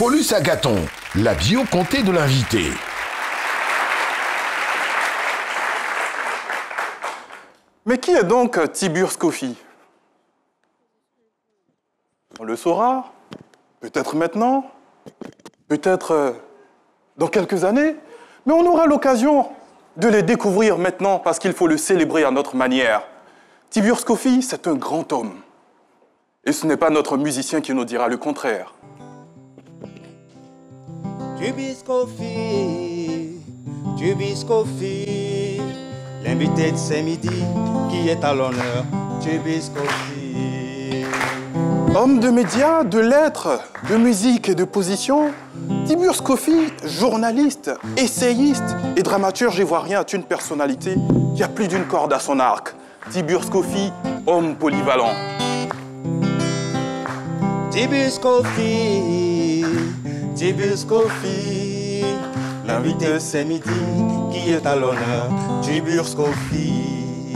Paulus Agathon, la bio comté de l'invité. Mais qui est donc Tiburce Coffey? On le saura, peut-être maintenant, peut-être dans quelques années, mais on aura l'occasion de les découvrir maintenant parce qu'il faut le célébrer à notre manière. Tiburce Coffey, c'est un grand homme. Et ce n'est pas notre musicien qui nous dira le contraire. Tiburce Coffey, l'invité de ce midi qui est à l'honneur, Tiburce Coffey. Homme de médias, de lettres, de musique et de position, Tiburce Coffey, journaliste, essayiste et dramaturge ivoirien, est une personnalité qui a plus d'une corde à son arc. Tiburce Coffey, homme polyvalent. Tiburce Coffey, l'invité ce midi qui est à l'honneur, Tiburce Coffey.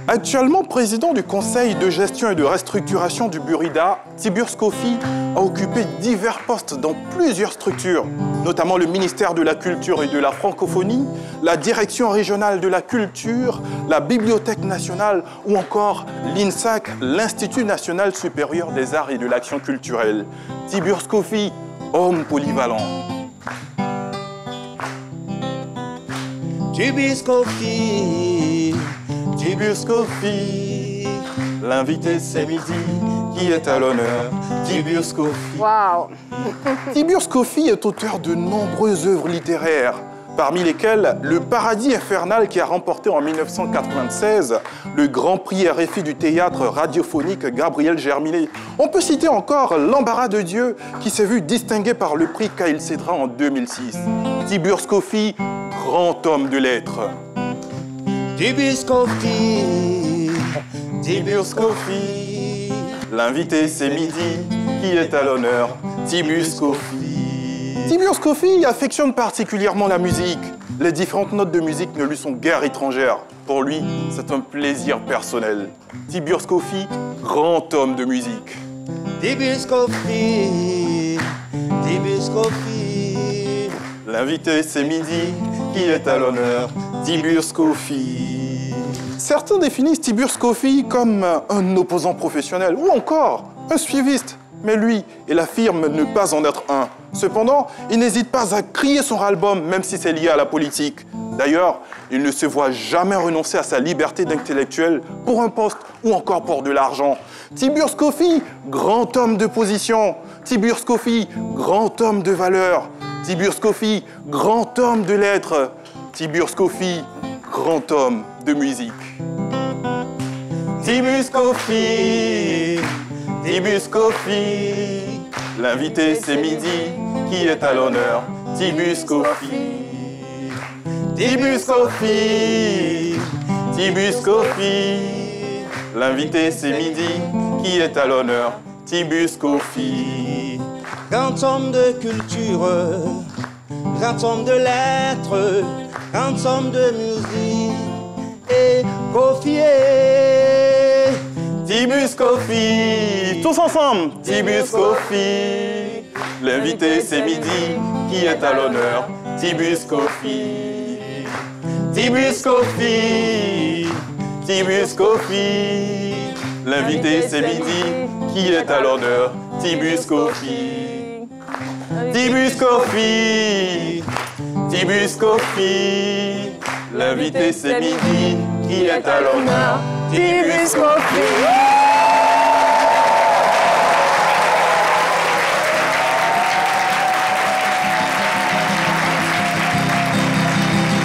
Actuellement président du Conseil de gestion et de restructuration du Burida, Tiburce Coffey a occupé divers postes dans plusieurs structures, notamment le ministère de la Culture et de la Francophonie, la Direction régionale de la Culture, la Bibliothèque nationale ou encore l'INSAC, l'Institut national supérieur des arts et de l'action culturelle. Tiburce Coffey, homme polyvalent. Tiburce Coffey, Tiburce Coffey, l'invité ce midi qui est à l'honneur, Tiburce Coffey. Waouh! Tiburce Coffey est auteur de nombreuses œuvres littéraires, parmi lesquelles Le Paradis infernal qui a remporté en 1996 le Grand Prix RFI du théâtre radiophonique Gabriel Germinet. On peut citer encore L'Embarras de Dieu qui s'est vu distingué par le prix Kyle Cédra en 2006. Tiburce Coffey, grand homme de lettres. Tiburce Coffey, Tiburce Coffey, l'invité c'est midi qui est à l'honneur, Tiburce Coffey. Tiburce Coffey affectionne particulièrement la musique. Les différentes notes de musique ne lui sont guère étrangères. Pour lui, c'est un plaisir personnel. Tiburce Coffey, grand homme de musique. Tiburce Coffey, Tiburce Coffey, l'invité c'est midi qui est à l'honneur, Tiburce Coffey. Certains définissent Tiburce Coffey comme un opposant professionnel ou encore un suiviste. Mais lui, il affirme ne pas en être un. Cependant, il n'hésite pas à crier son ras-le-bol, même si c'est lié à la politique. D'ailleurs, il ne se voit jamais renoncer à sa liberté d'intellectuel pour un poste ou encore pour de l'argent. Tiburce Coffey, grand homme de position. Tiburce Coffey, grand homme de valeur. Tiburce Coffey, grand homme de lettres. Tiburce Coffey, grand homme de musique. Tiburce Coffey, Tiburce Coffey, l'invité c'est midi qui est à l'honneur, Tiburce Coffey. Tiburce Coffey, Tiburce Coffey, l'invité c'est midi qui est à l'honneur, Tiburce Coffey. Grand homme de culture, grand homme de lettres, grand homme de musique et Coffey. Tiburce Coffey, tous ensemble, Tiburce Coffey, l'invité c'est midi qui est à l'honneur, Tiburce Coffey. Tiburce Coffey, Tiburce Coffey, l'invité c'est midi qui est à l'honneur, Tiburce Coffey. Tiburce Coffey, Tiburce Coffey, l'invité c'est midi qui est à l'honneur, Tiburce Coffey.